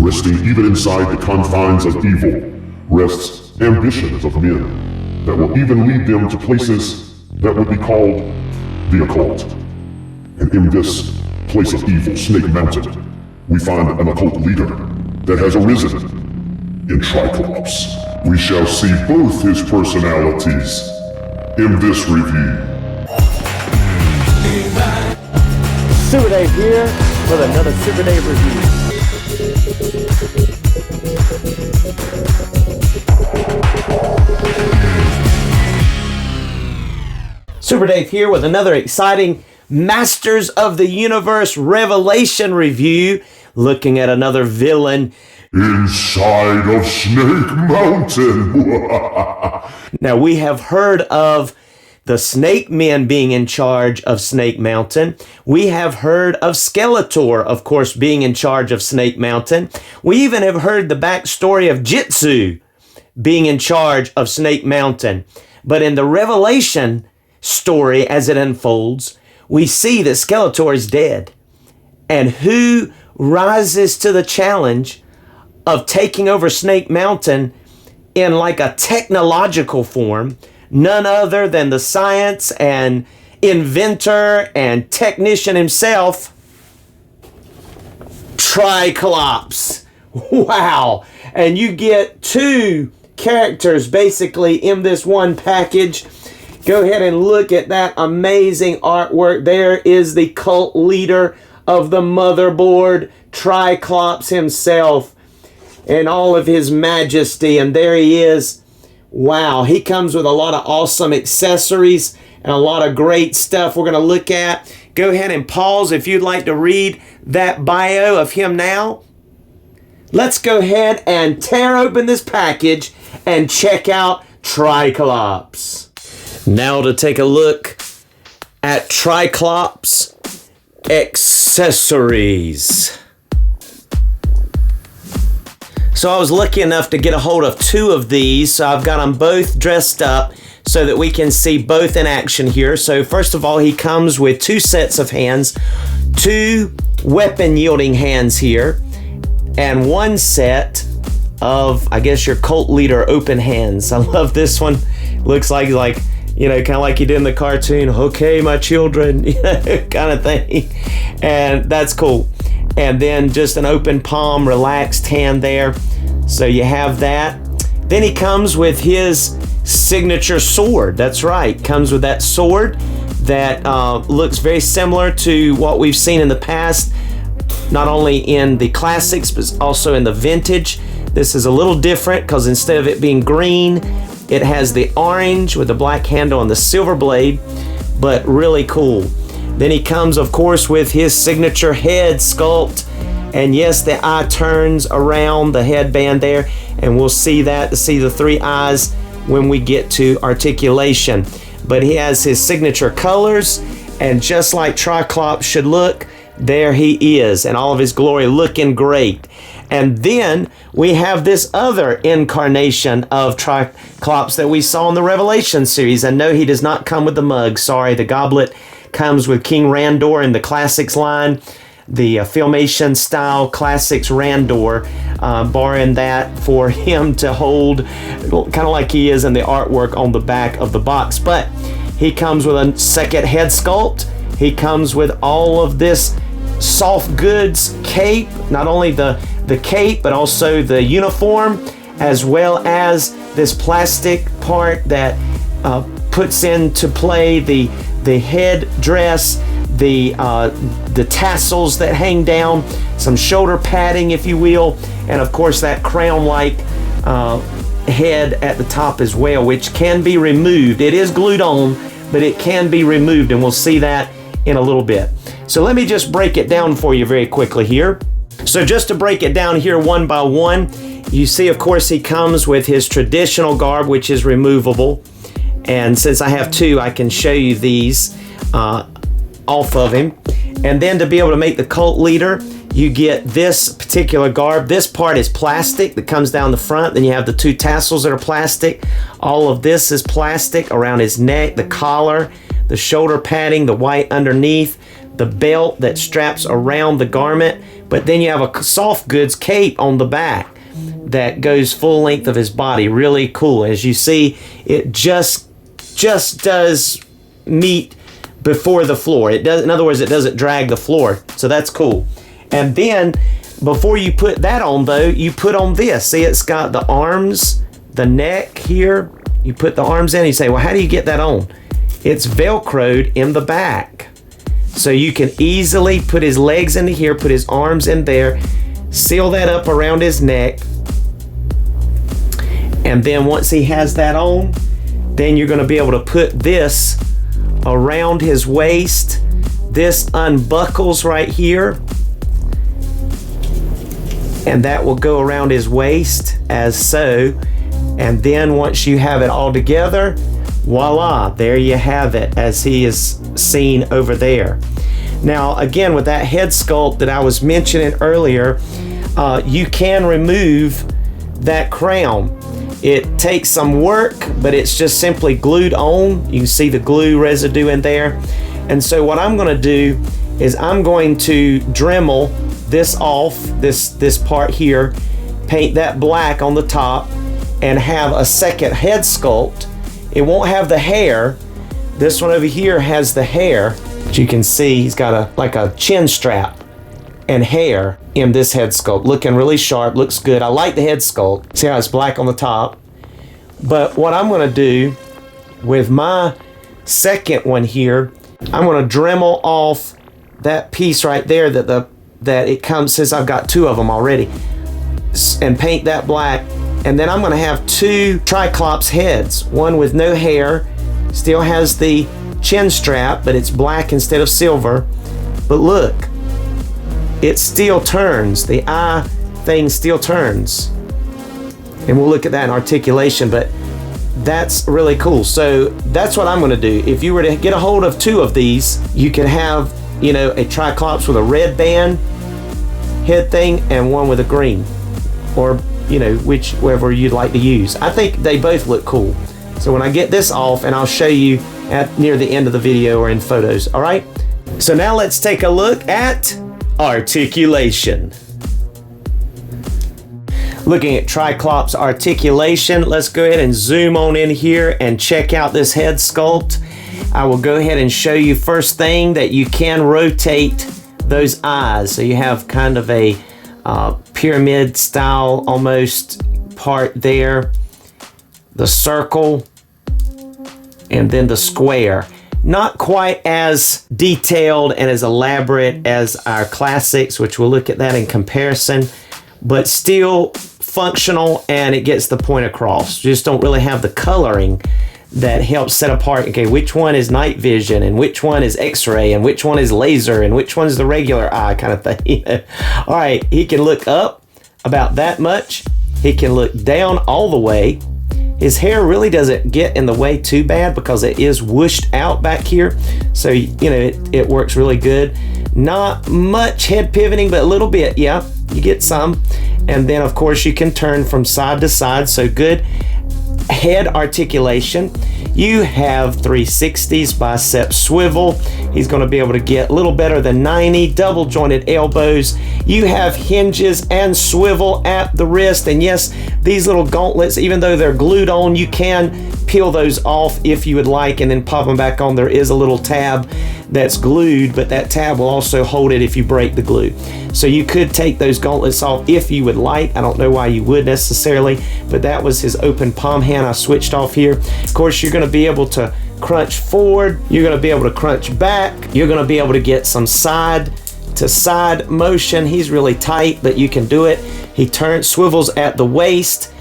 Resting even inside the confines of evil rests ambitions of men that will even lead them to places that would be called the occult. And in this place of evil, Snake Mountain, we find an occult leader that has arisen in Tri-Klops. We shall see both his personalities in this review. Super Dave here with another Super Dave review. Super Dave here with another exciting Masters of the Universe Revelation review, looking at another villain inside of Snake Mountain. Now, we have heard of the Snake Men being in charge of Snake Mountain. We have heard of Skeletor, of course, being in charge of Snake Mountain. We even have heard the backstory of Jitsu being in charge of Snake Mountain. But in the Revelation story, as it unfolds, we see that Skeletor is dead. And who rises to the challenge of taking over Snake Mountain in like a technological form? None other than the science and inventor and technician himself, Tri-Klops. Wow. And you get two characters basically in this one package. Go ahead and look at that amazing artwork. There is the cult leader of the motherboard, Tri-Klops himself, in all of his majesty. And there he is. Wow, he comes with a lot of awesome accessories and a lot of great stuff we're going to look at. Go ahead and pause if you'd like to read that bio of him now. Let's go ahead and tear open this package and check out Tri-Klops. Now to take a look at Tri-Klops accessories. So I was lucky enough to get a hold of two of these. So I've got them both dressed up so that we can see both in action here. So first of all, he comes with two sets of hands, two weapon yielding hands here, and one set of, I guess, your cult leader open hands. I love this one. Looks like, you know, kind of like he did in the cartoon, okay, my children, you know, kind of thing. And that's cool. And then just an open palm, relaxed hand there. So you have that. Then he comes with his signature sword. That's right. Comes with that sword that looks very similar to what we've seen in the past, not only in the classics, but also in the vintage. This is a little different because instead of it being green, it has the orange with the black handle and the silver blade, but really cool. Then he comes, of course, with his signature head sculpt. And yes, the eye turns around the headband there. And we'll see that, to see the three eyes when we get to Articulation. But he has his signature colors. And just like Tri-Klops should look, there he is in all of his glory, looking great. And then we have this other incarnation of Tri-Klops that we saw in the Revelation series. And no, he does not come with the mug. Sorry, the goblet comes with King Randor in the Classics line, the Filmation style Classics Randor, borrowing that for him to hold, kind of like he is in the artwork on the back of the box. But he comes with a second head sculpt. He comes with all of this soft goods cape, not only the cape, but also the uniform, as well as this plastic part that puts into play the head dress, the tassels that hang down, some shoulder padding, if you will, and of course that crown-like head at the top as well, which can be removed. It is glued on, but it can be removed, and we'll see that in a little bit. So let me just break it down for you very quickly here. So just to break it down here one by one, you see, of course, he comes with his traditional garb, which is removable. And since I have two, I can show you these off of him. And then to be able to make the cult leader, you get this particular garb. This part is plastic that comes down the front. Then you have the two tassels that are plastic. All of this is plastic around his neck, the collar, the shoulder padding, the white underneath, the belt that straps around the garment but then you have a soft goods cape on the back that goes full length of his body. Really cool. As you see, it just does meet before the floor. It does, in other words, it doesn't drag the floor. So that's cool. And then before you put that on though, you put on this. See, it's got the arms, the neck here. You put the arms in, you say, well, how do you get that on? It's Velcroed in the back. So you can easily put his legs into here, put his arms in there, seal that up around his neck. And then once he has that on, then you're going to be able to put this around his waist. This unbuckles right here, and that will go around his waist as so. And then once you have it all together, voila, there you have it as he is seen over there. Now again, with that head sculpt that I was mentioning earlier, you can remove that crown. It takes some work, but it's just simply glued on. You can see the glue residue in there. And so what I'm going to do is I'm going to Dremel this off, this part here, paint that black on the top, and have a second head sculpt. It won't have the hair. This one over here has the hair. As you can see, he's got like a chin strap and hair in this head sculpt. Looking really sharp, looks good. I like the head sculpt. See how it's black on the top? But what I'm gonna do with my second one here, I'm gonna Dremel off that piece right there that it comes, since I've got two of them already, and paint that black. And then I'm gonna have two Tri-Klops heads, one with no hair, still has the chin strap, but it's black instead of silver. But look, it still turns. The eye thing still turns. And we'll look at that in articulation, but that's really cool. So that's what I'm gonna do. If you were to get a hold of two of these, you can have, you know, a Tri-Klops with a red band head thing and one with a green, or, you know, whichever you'd like to use. I think they both look cool. So when I get this off, and I'll show you near the end of the video or in photos, all right? So now let's take a look at articulation. Looking at Tri-Klops articulation, let's go ahead and zoom on in here and check out this head sculpt. I will go ahead and show you first thing that you can rotate those eyes. So you have kind of a pyramid style almost part there, the circle, and then the square. Not quite as detailed and as elaborate as our classics, which we'll look at that in comparison, but still functional, and it gets the point across. You just don't really have the coloring that helps set apart, okay, which one is night vision and which one is x-ray and which one is laser and which one is the regular eye kind of thing. All right, he can look up about that much. He can look down all the way. His hair really doesn't get in the way too bad because it is whooshed out back here. So, you know, it works really good. Not much head pivoting, but a little bit, yeah, you get some. And then of course you can turn from side to side, so good head articulation. You have 360s, bicep swivel. He's going to be able to get a little better than 90, double jointed elbows. You have hinges and swivel at the wrist. And yes, these little gauntlets, even though they're glued on, you can peel those off if you would like and then pop them back on. There is a little tab that's glued, but that tab will also hold it if you break the glue. So you could take those gauntlets off if you would like. I don't know why you would necessarily, but that was his open palm hand I switched off here. Of course, you're going to be able to crunch forward. You're going to be able to crunch back. You're going to be able to get some side to side motion. He's really tight, but you can do it. He swivels at the waist.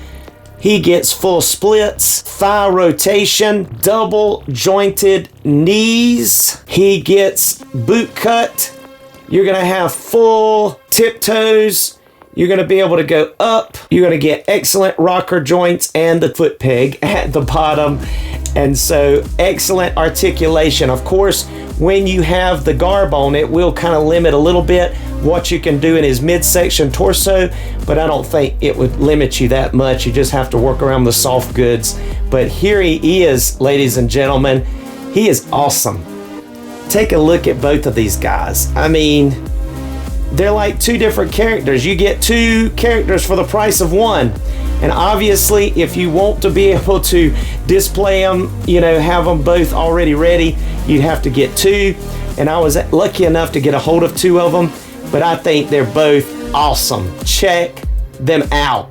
He gets full splits, thigh rotation, double jointed knees. He gets boot cut. You're gonna have full tiptoes. You're gonna be able to go up. You're gonna get excellent rocker joints and the foot peg at the bottom. And so excellent articulation. Of course, when you have the garb on, it will kind of limit a little bit what you can do in his midsection torso, but I don't think it would limit you that much. You just have to work around the soft goods. But here he is, ladies and gentlemen. He is awesome. Take a look at both of these guys. I mean, they're like two different characters. You get two characters for the price of one. And obviously, if you want to be able to display them, you know, have them both already ready, you'd have to get two. And I was lucky enough to get a hold of two of them, but I think they're both awesome. Check them out.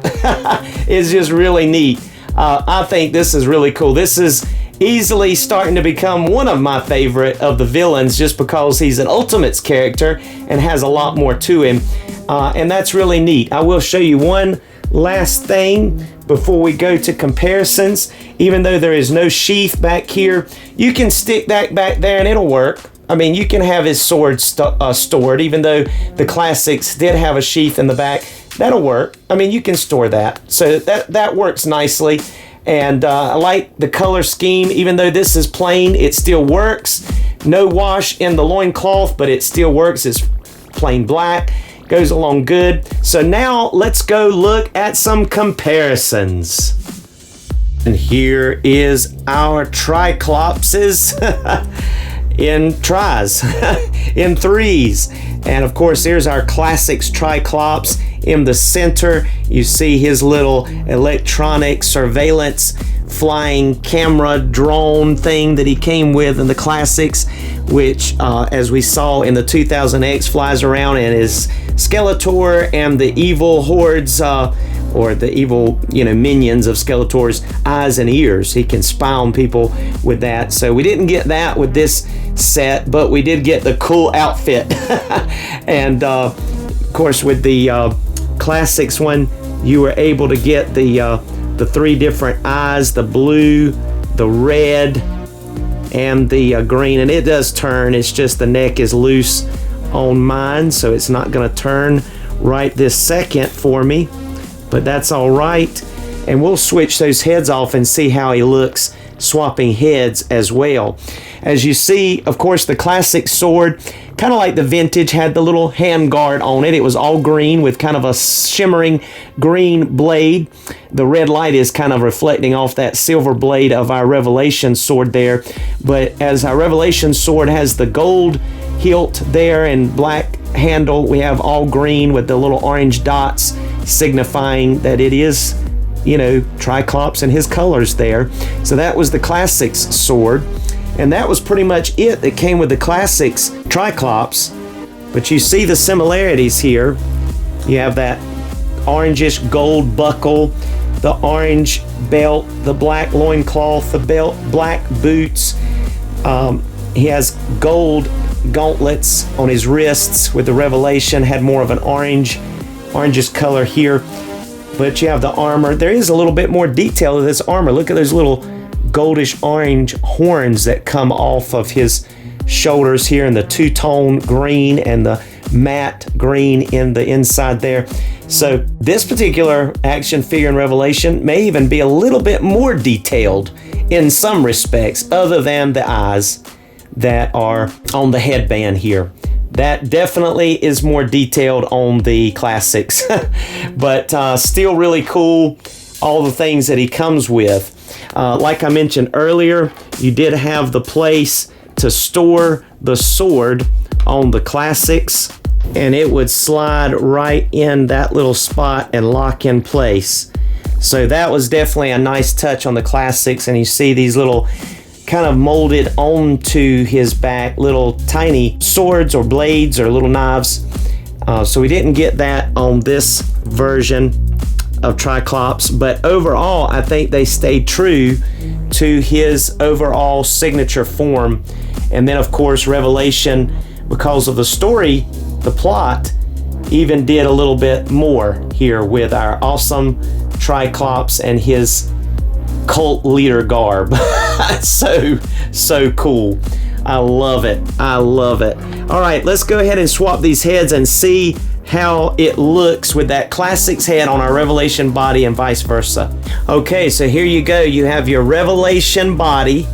It's just really neat. I think this is really cool. This is easily starting to become one of my favorite of the villains, just because he's an Ultimates character and has a lot more to him. And that's really neat. I will show you one last thing before we go to comparisons. Even though there is no sheath back here, you can stick that back there and it'll work. I mean, you can have his sword stored, even though the classics did have a sheath in the back. That'll work. I mean, you can store that. So that works nicely. And I like the color scheme. Even though this is plain, it still works. No wash in the loincloth, but it still works. It's plain black. Goes along good. So now let's go look at some comparisons. And here is our Tri-Klopses in tries, in threes. And of course, here's our classics Tri-Klops. In the center, you see his little electronic surveillance flying camera drone thing that he came with in the classics, which as we saw in the 2000X flies around and is Skeletor and the evil hordes or the evil, minions of Skeletor's eyes and ears. He can spy on people with that. So we didn't get that with this set, but we did get the cool outfit. And of course, with the classics one, you were able to get the three different eyes, the blue, the red, and the green. And it does turn. It's just the neck is loose on mine, so it's not going to turn right this second for me. But that's all right. And we'll switch those heads off and see how he looks swapping heads as well. As you see, of course, the classic sword, kind of like the vintage, had the little hand guard on it. It was all green with kind of a shimmering green blade. The red light is kind of reflecting off that silver blade of our Revelation sword there. But as our Revelation sword has the gold hilt there and black handle, we have all green with the little orange dots signifying that it is, Tri-Klops and his colors there. So that was the classics sword. And that was pretty much it that came with the classics Tri-Klops. But you see the similarities here. You have that orangish gold buckle, the orange belt, the black loincloth, the belt, black boots. He has gold gauntlets on his wrists with the Revelation, had more of an orangish color here. But you have the armor. There is a little bit more detail to this armor. Look at those little goldish orange horns that come off of his shoulders here, in the two-tone green and the matte green in the inside there. So this particular action figure in Revelation may even be a little bit more detailed in some respects, other than the eyes that are on the headband here. That definitely is more detailed on the classics, but still really cool, all the things that he comes with. Like I mentioned earlier, you did have the place to store the sword on the classics, and it would slide right in that little spot and lock in place. So that was definitely a nice touch on the classics. And you see these little kind of molded onto his back little tiny swords or blades or little knives. So we didn't get that on this version of Tri-Klops, but overall I think they stayed true to his overall signature form. And then of course Revelation, because of the story, the plot, even did a little bit more here with our awesome Tri-Klops and his cult leader garb. so cool. I love it. All right, let's go ahead and swap these heads and see how it looks with that classics head on our Revelation body and vice versa. Okay, so here you go. You have your Revelation body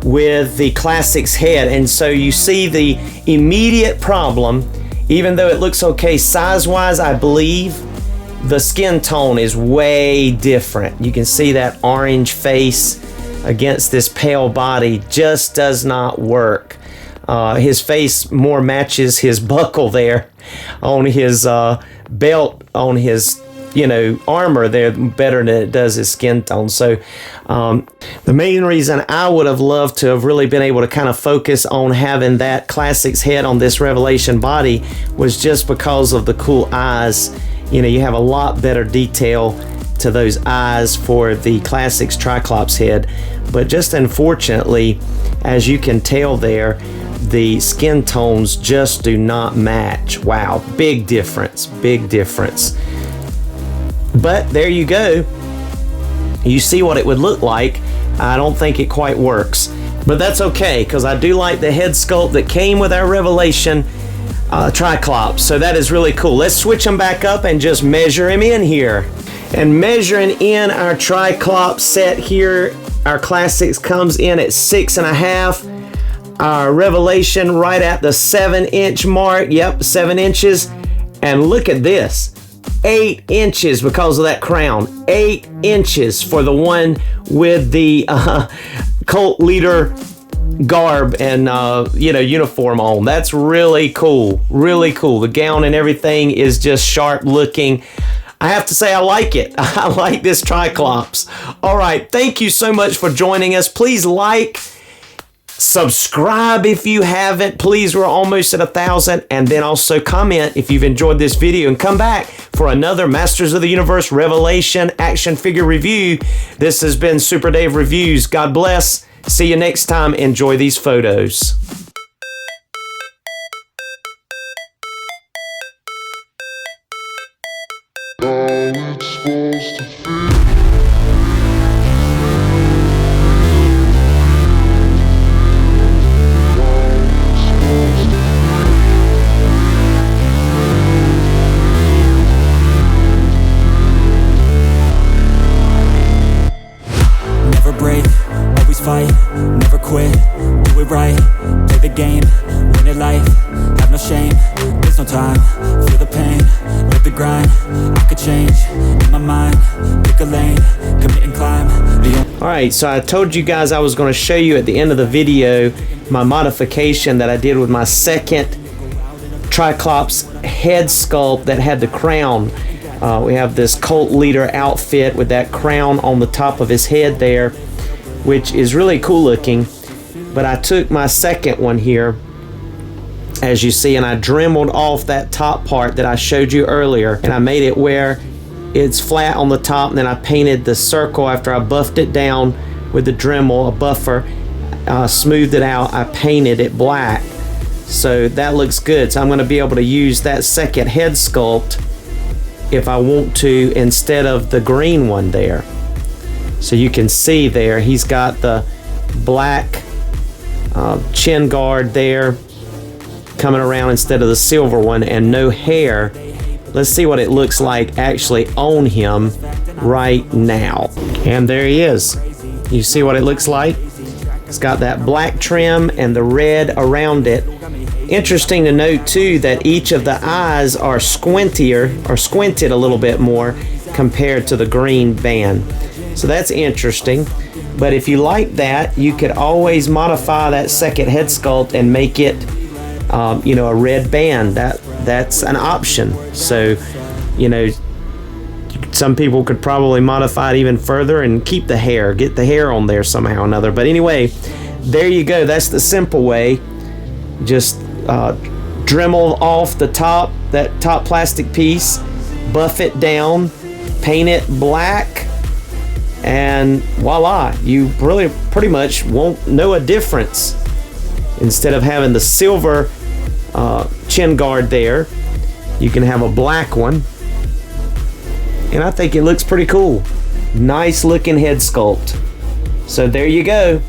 with the classics head, and so you see the immediate problem. Even though it looks okay size wise, I believe the skin tone is way different. You can see that orange face against this pale body just does not work. His face more matches his buckle there on his belt, on his armor there, better than it does his skin tone. So the main reason I would have loved to have really been able to kind of focus on having that Classics head on this Revelation body was just because of the cool eyes. You have a lot better detail to those eyes for the Classics Tri-Klops head, but just unfortunately, as you can tell there, the skin tones just do not match. Wow, big difference, big difference. But there you go. You see what it would look like. I don't think it quite works, but that's okay, because I do like the head sculpt that came with our Revelation Tri-Klops. So that is really cool. Let's switch them back up and just measure him in here. And measuring in our Tri-Klop set here, our Classics comes in at 6.5. Our Revelation right at the 7-inch mark. Yep, 7 inches. And look at this, 8 inches because of that crown. 8 inches for the one with the cult leader garb and uniform on. That's really cool, really cool. The gown and everything is just sharp looking. I have to say I like it. I like this Tri-Klops. All right, thank you so much for joining us. Please like, subscribe if you haven't. Please, we're almost at 1,000. And then also comment if you've enjoyed this video, and come back for another Masters of the Universe Revelation action figure review. This has been Super Dave Reviews. God bless. See you next time. Enjoy these photos. It's supposed to feel. Never break, always fight, never quit, do it right, play the game, win it life, have no shame, there's no time, feel the pain, live the grind, I could change, in my mind, pick a lane, commit and climb. Alright, so I told you guys I was going to show you at the end of the video my modification that I did with my second Tri-Klops head sculpt that had the crown. We have this cult leader outfit with that crown on the top of his head there, which is really cool looking. But I took my second one here, as you see, and I dremeled off that top part that I showed you earlier, and I made it where it's flat on the top, and then I painted the circle after I buffed it down with the Dremel, a buffer, smoothed it out, I painted it black. So that looks good. So I'm going to be able to use that second head sculpt if I want to, instead of the green one there. So you can see there, he's got the black chin guard there coming around instead of the silver one, and no hair. Let's see what it looks like actually on him right now. And there he is. You see what it looks like? It's got that black trim and the red around it. Interesting to note too that each of the eyes are squintier, or squinted a little bit more compared to the green band. So that's interesting. But if you like that, you could always modify that second head sculpt and make it a red band. That's an option. So some people could probably modify it even further and keep the hair, get the hair on there somehow or another. But anyway, there you go. That's the simple way. Just Dremel off the top, that top plastic piece, buff it down, paint it black, and voila, you really pretty much won't know a difference. Instead of having the silver chin guard there, you can have a black one, and I think it looks pretty cool. Nice looking head sculpt. So there you go.